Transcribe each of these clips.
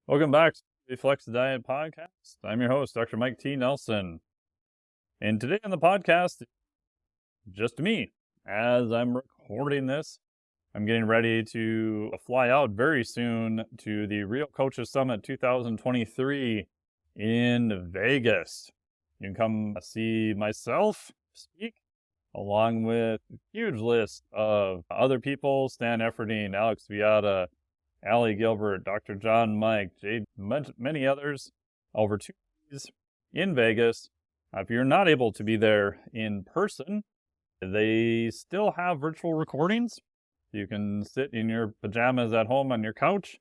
Welcome back to the Flex Diet Podcast. I'm your host, Dr. Mike T. Nelson. And today on the podcast, just me. As I'm recording this, I'm getting ready to fly out very soon to the Real Coaches Summit 2023 in Vegas. You can come see myself speak, along with a huge list of other people: Stan Efferding, Alex Viata, Allie Gilbert, Dr. John Mike, Jade, many others, over 2 days in Vegas. If you're not able to be there in person, they still have virtual recordings. You can sit in your pajamas at home on your couch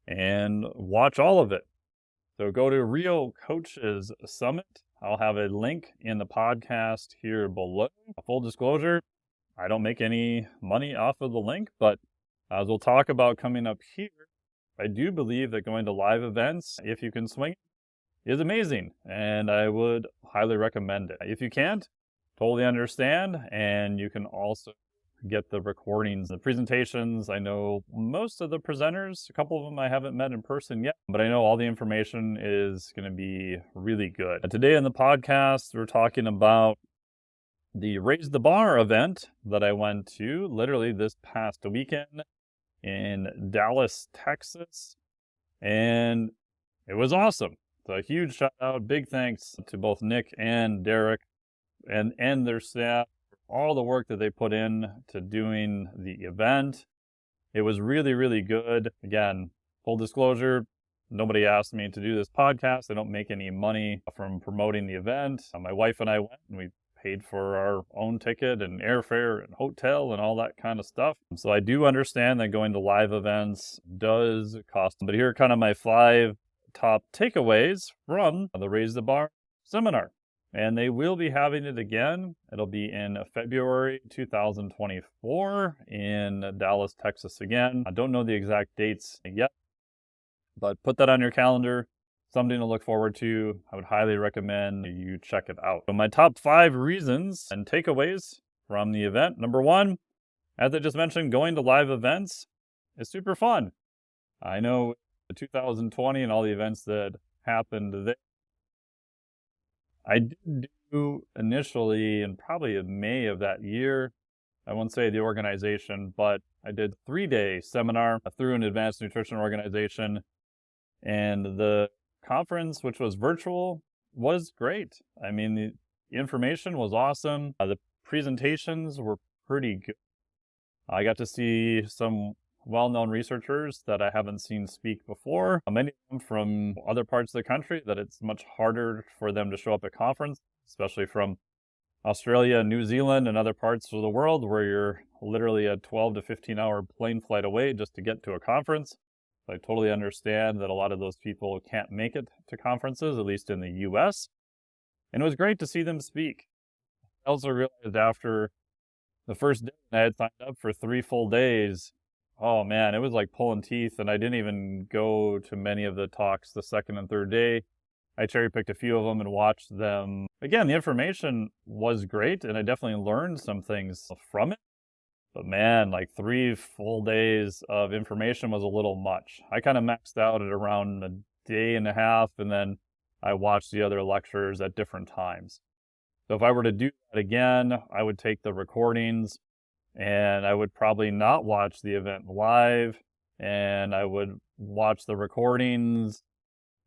and watch all of it. So go to Real Coaches Summit. I'll have a link in the podcast here below. Full disclosure, I don't make any money off of the link, but as we'll talk about coming up here, I do believe that going to live events, if you can swing it, is amazing, and I would highly recommend it. If you can't, totally understand, and you can also get the recordings, the presentations. I know most of the presenters, a couple of them I haven't met in person yet, but I know all the information is going to be really good. Today on the podcast, we're talking about the Raise the Bar event that I went to literally this past weekend in Dallas, Texas, and it was awesome. So a huge shout out, big thanks to both Nick and Derek and their staff for all the work that they put in to doing the event. It was really, really good. Again, full disclosure, nobody asked me to do this podcast. I don't make any money from promoting the event. My wife and I went, and we paid for our own ticket and airfare and hotel and all that kind of stuff. So I do understand that going to live events does cost. But here are kind of my 5 top takeaways from the Raise the Bar seminar. And they will be having it again. It'll be in February 2024 in Dallas, Texas again. I don't know the exact dates yet, but put that on your calendar. Something to look forward to. I would highly recommend you check it out. So my top 5 reasons and takeaways from the event. Number 1, as I just mentioned, going to live events is super fun. I know 2020 and all the events that happened there, I did do initially in probably in May of that year. I won't say the organization, but I did 3-day seminar through an advanced nutrition organization, and the conference, which was virtual, was great. I mean, the information was awesome. The presentations were pretty good. I got to see some well-known researchers that I haven't seen speak before, many of them from other parts of the country that it's much harder for them to show up at conference, especially from Australia, New Zealand, and other parts of the world where you're literally a 12 to 15 hour plane flight away just to get to a conference. I totally understand that a lot of those people can't make it to conferences, at least in the US. And it was great to see them speak. I also realized after the first day I had signed up for 3 full days, oh man, it was like pulling teeth, and I didn't even go to many of the talks the second and third day. I cherry-picked a few of them and watched them. Again, the information was great, and I definitely learned some things from it. But man, like 3 full days of information was a little much. I kind of maxed out at around a day and a half, and then I watched the other lectures at different times. So if I were to do that again, I would take the recordings, and I would probably not watch the event live, and I would watch the recordings.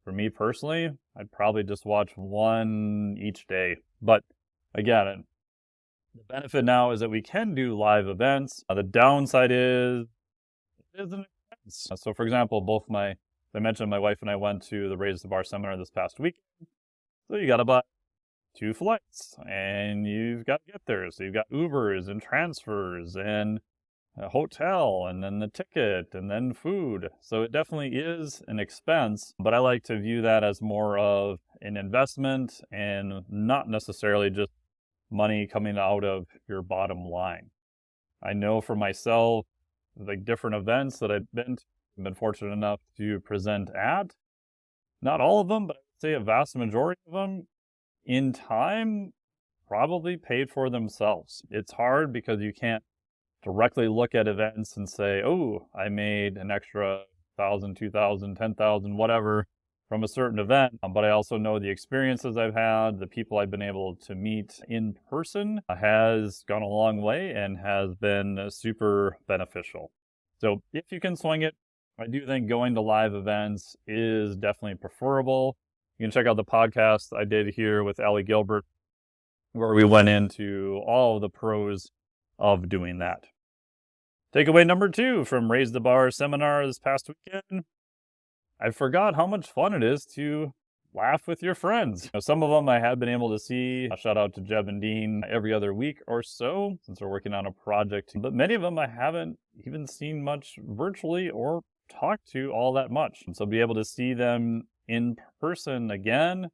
For me personally, I'd probably just watch one each day. But again, the benefit now is that we can do live events. The downside is it is an expense. So for example, as I mentioned, my wife and I went to the Raise the Bar seminar this past weekend. So you got to buy 2 flights, and you've got to get there. So you've got Ubers and transfers and a hotel, and then the ticket, and then food. So it definitely is an expense, but I like to view that as more of an investment and not necessarily just money coming out of your bottom line. I know for myself, like different events that I've been fortunate enough to present at, not all of them, but I would say a vast majority of them, in time, probably paid for themselves. It's 1,000, 2,000, 10,000, whatever from a certain event. But I also know the experiences I've had, the people I've been able to meet in person has gone a long way and has been super beneficial. So if you can swing it, I do think going to live events is definitely preferable. You can check out the podcast I did here with Allie Gilbert, where we went into all of the pros of doing that. Takeaway number 2 from Raise the Bar seminar this past weekend. I forgot how much fun it is to laugh with your friends. Some of them I had been able to see. A shout out to Jeb and Dean every other week or so since we're working on a project. But many of them I haven't even seen much virtually or talked to all that much. And so be able to see them in person again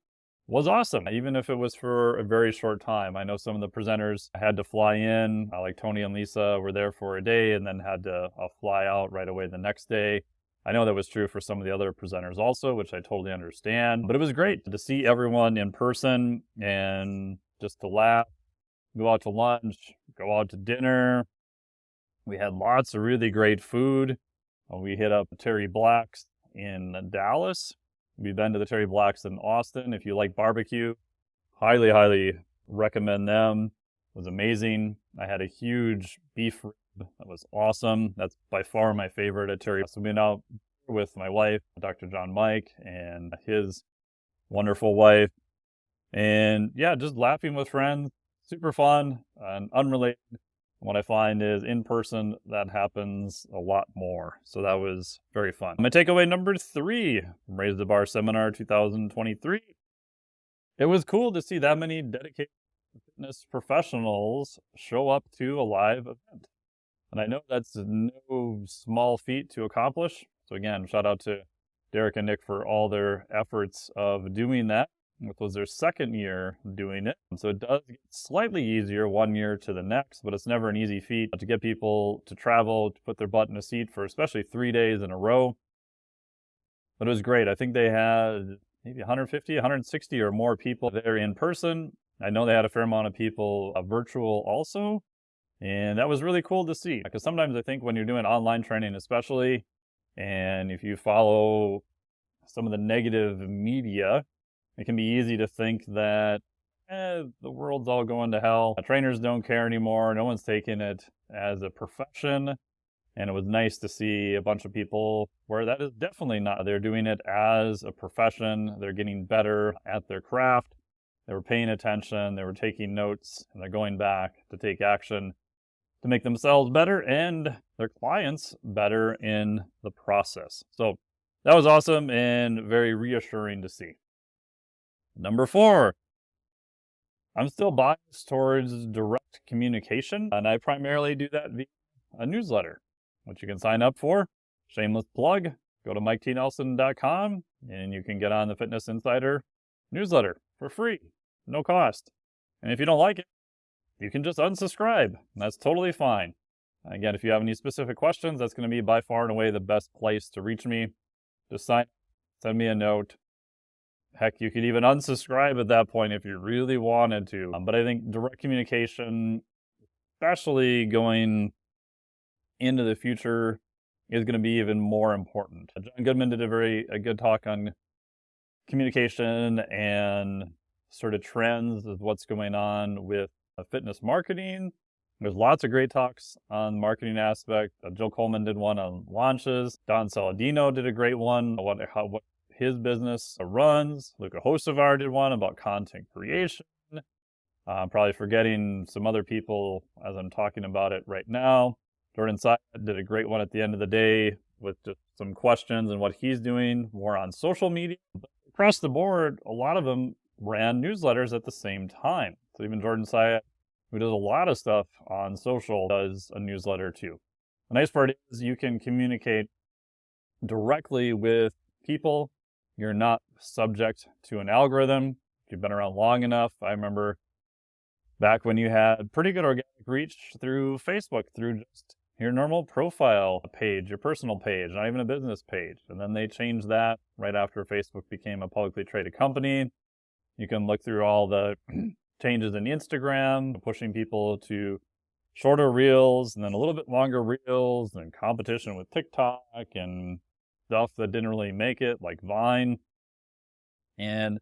was awesome, even if it was for a very short time. I know some of the presenters had to fly in, like Tony and Lisa were there for a day and then had to fly out right away the next day. I know that was true for some of the other presenters also, which I totally understand. But it was great to see everyone in person and just to laugh, go out to lunch, go out to dinner. We had lots of really great food. We hit up Terry Black's in Dallas. We've been to the Terry Black's in Austin. If you like barbecue, highly, highly recommend them. It was amazing. I had a huge beef rib. That was awesome. That's by far my favorite at Terry. So been out with my wife, Dr. John Mike, and his wonderful wife. And yeah, just laughing with friends. Super fun and unrelated. What I find is in person, that happens a lot more. So that was very fun. My takeaway number 3 from Raise the Bar Seminar 2023. It was cool to see that many dedicated fitness professionals show up to a live event. And I know that's no small feat to accomplish. So again, shout out to Derek and Nick for all their efforts of doing that. It was their second year doing it. So it does get slightly easier one year to the next, but it's never an easy feat to get people to travel, to put their butt in a seat for especially 3 days in a row. But it was great. I think they had maybe 150, 160 or more people there in person. I know they had a fair amount of people virtual also. And that was really cool to see. Because sometimes I think when you're doing online training especially, and if you follow some of the negative media, it can be easy to think that the world's all going to hell. Trainers don't care anymore. No one's taking it as a profession. And it was nice to see a bunch of people where that is definitely not. They're doing it as a profession. They're getting better at their craft. They were paying attention. They were taking notes. And they're going back to take action to make themselves better and their clients better in the process. So that was awesome and very reassuring to see. Number 4, I'm still biased towards direct communication, and I primarily do that via a newsletter, which you can sign up for. Shameless plug, go to MikeTNelson.com, and you can get on the Fitness Insider newsletter for free, no cost. And if you don't like it, you can just unsubscribe. That's totally fine. Again, if you have any specific questions, that's going to be by far and away the best place to reach me. Just sign up, send me a note. Heck, you could even unsubscribe at that point if you really wanted to. But I think direct communication, especially going into the future, is going to be even more important. John Goodman did a good talk on communication and sort of trends of what's going on with fitness marketing. There's lots of great talks on marketing aspect. Jill Coleman did one on launches. Don Saladino did a great one on what his business runs. Luca Hosevar did one about content creation. I'm probably forgetting some other people as I'm talking about it right now. Jordan Syatt did a great one at the end of the day with just some questions and what he's doing more on social media. But across the board, a lot of them ran newsletters at the same time. So even Jordan Syatt, who does a lot of stuff on social, does a newsletter too. The nice part is you can communicate directly with people. You're not subject to an algorithm. If you've been around long enough, I remember back when you had pretty good organic reach through Facebook, through just your normal profile page, your personal page, not even a business page. And then they changed that right after Facebook became a publicly traded company. You can look through all the changes in Instagram, pushing people to shorter reels and then a little bit longer reels, and competition with TikTok and stuff that didn't really make it, like Vine. And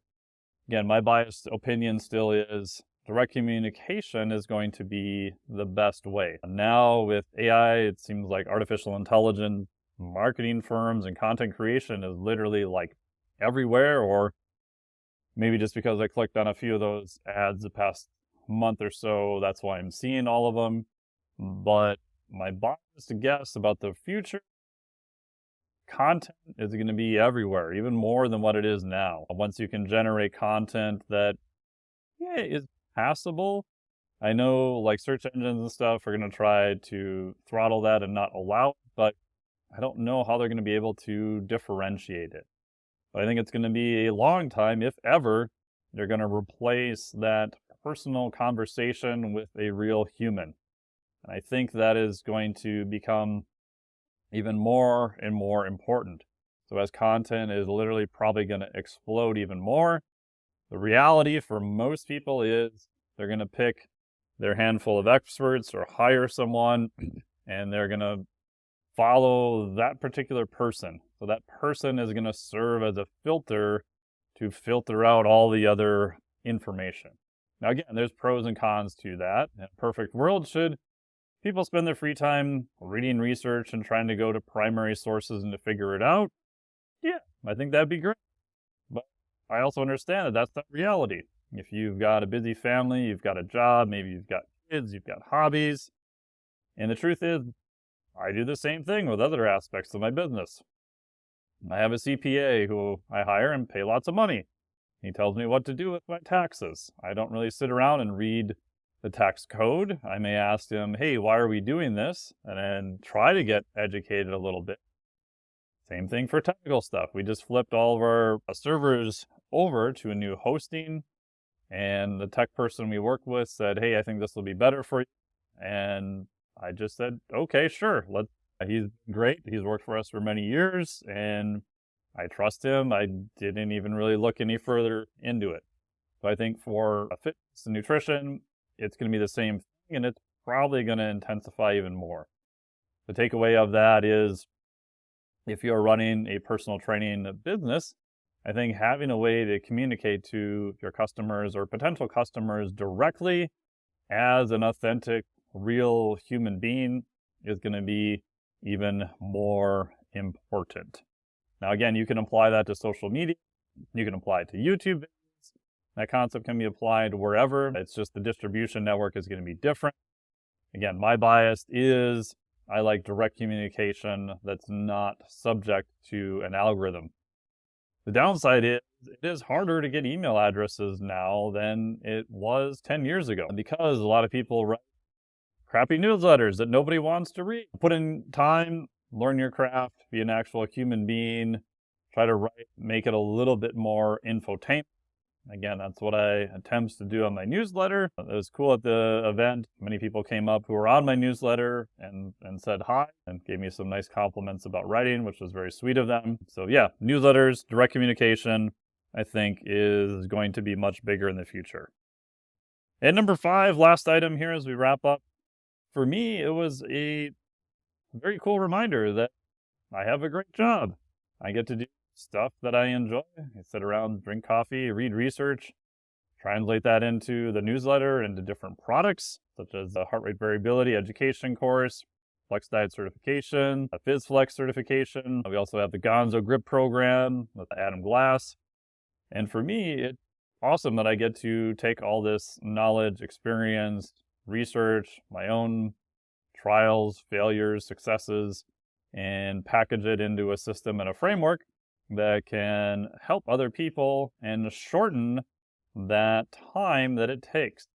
again, my biased opinion still is direct communication is going to be the best way. Now with AI, it seems like artificial intelligence, marketing firms and content creation is literally like everywhere, or maybe just because I clicked on a few of those ads the past month or so, that's why I'm seeing all of them. But my biased guess about the future, content is going to be everywhere, even more than what it is now. Once you can generate content that is passable, I know like search engines and stuff are going to try to throttle that and not allow it, but I don't know how they're going to be able to differentiate it. But I think it's going to be a long time, if ever, they're going to replace that personal conversation with a real human. And I think that is going to become even more and more important. So as content is literally probably going to explode even more, the reality for most people is they're going to pick their handful of experts or hire someone, and they're going to follow that particular person. So that person is going to serve as a filter to filter out all the other information. Now again, there's pros and cons to that. In a perfect world, should people spend their free time reading research and trying to go to primary sources and to figure it out? Yeah, I think that'd be great. But I also understand that that's not reality. If you've got a busy family, you've got a job, maybe you've got kids, you've got hobbies. And the truth is, I do the same thing with other aspects of my business. I have a CPA who I hire and pay lots of money. He tells me what to do with my taxes. I don't really sit around and read the tax code. I may ask him, hey, why are we doing this? And then try to get educated a little bit. Same thing for technical stuff. We just flipped all of our servers over to a new hosting, and the tech person we work with said, hey, I think this will be better for you. And I just said, okay, sure. He's great. He's worked for us for many years, and I trust him. I didn't even really look any further into it. So I think for fitness and nutrition, it's going to be the same thing, and it's probably going to intensify even more. The takeaway of that is, if you're running a personal training business, I think having a way to communicate to your customers or potential customers directly as an authentic, real human being is going to be even more important. Now, again, you can apply that to social media. You can apply it to YouTube videos. That concept can be applied wherever. It's just the distribution network is going to be different. Again, my bias is I like direct communication that's not subject to an algorithm. The downside is it is harder to get email addresses now than it was 10 years ago, because a lot of people write crappy newsletters that nobody wants to read. Put in time, learn your craft, be an actual human being, try to write, make it a little bit more infotainment. Again, that's what I attempt to do on my newsletter. It was cool at the event. Many people came up who were on my newsletter and said hi and gave me some nice compliments about writing, which was very sweet of them. So yeah, newsletters, direct communication, I think is going to be much bigger in the future. And number 5, last item here as we wrap up. For me, it was a very cool reminder that I have a great job. I get to do stuff that I enjoy. I sit around, drink coffee, read research, translate that into the newsletter, into different products, such as the heart rate variability education course, Flex Diet certification, a PhysFlex certification. We also have the Gonzo Grip program with Adam Glass. And for me, it's awesome that I get to take all this knowledge, experience, research, my own trials, failures, successes, and package it into a system and a framework that can help other people and shorten that time that it takes.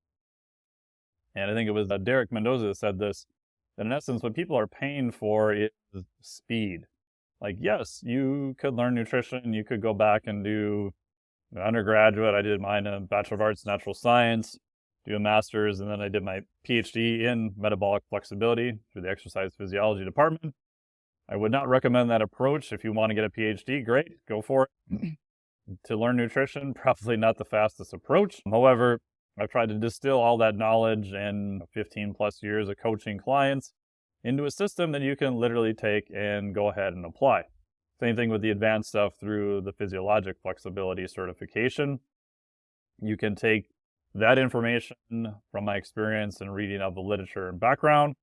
And I think it was Derek Mendoza that said this, that in essence, what people are paying for is speed. Like, yes, you could learn nutrition, you could go back and do an undergraduate. I did mine in Bachelor of Arts, Natural Science, do a master's, and then I did my PhD in metabolic flexibility through the exercise physiology department. I would not recommend that approach. If you want to get a PhD, great, go for it. To learn nutrition, probably not the fastest approach. However, I've tried to distill all that knowledge and 15 plus years of coaching clients into a system that you can literally take and go ahead and apply. Same thing with the advanced stuff through the physiologic flexibility certification. You can take that information from my experience and reading of the literature and background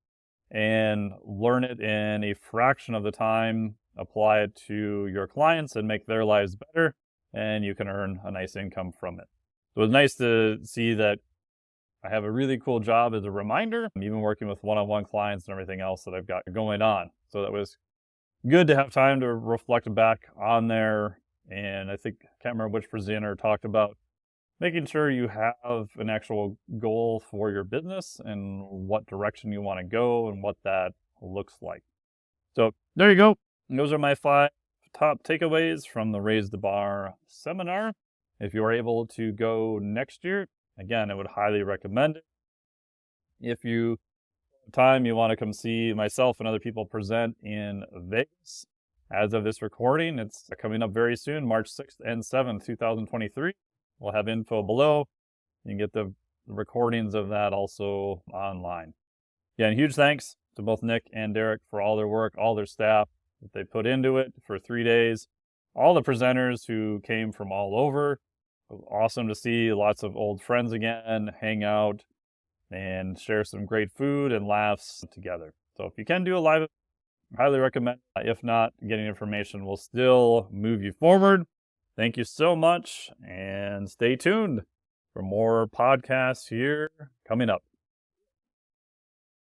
and learn it in a fraction of the time, apply it to your clients and make their lives better, and you can earn a nice income from it. So it was nice to see that I have a really cool job as a reminder, even working with one-on-one clients and everything else that I've got going on. So that was good to have time to reflect back on there. And I think, I can't remember which presenter talked about making sure you have an actual goal for your business and what direction you want to go and what that looks like. So there you go. Those are my 5 top takeaways from the Raise the Bar seminar. If you are able to go next year, again, I would highly recommend it. If you have time, you want to come see myself and other people present in Vegas. As of this recording, it's coming up very soon, March 6th and 7th, 2023. We'll have info below. You can get the recordings of that also online. Yeah, and huge thanks to both Nick and Derek for all their work, all their staff that they put into it for 3 days. All the presenters who came from all over. It was awesome to see lots of old friends again, hang out, and share some great food and laughs together. So if you can do a live, I highly recommend. If not, getting information will still move you forward. Thank you so much, and stay tuned for more podcasts here coming up.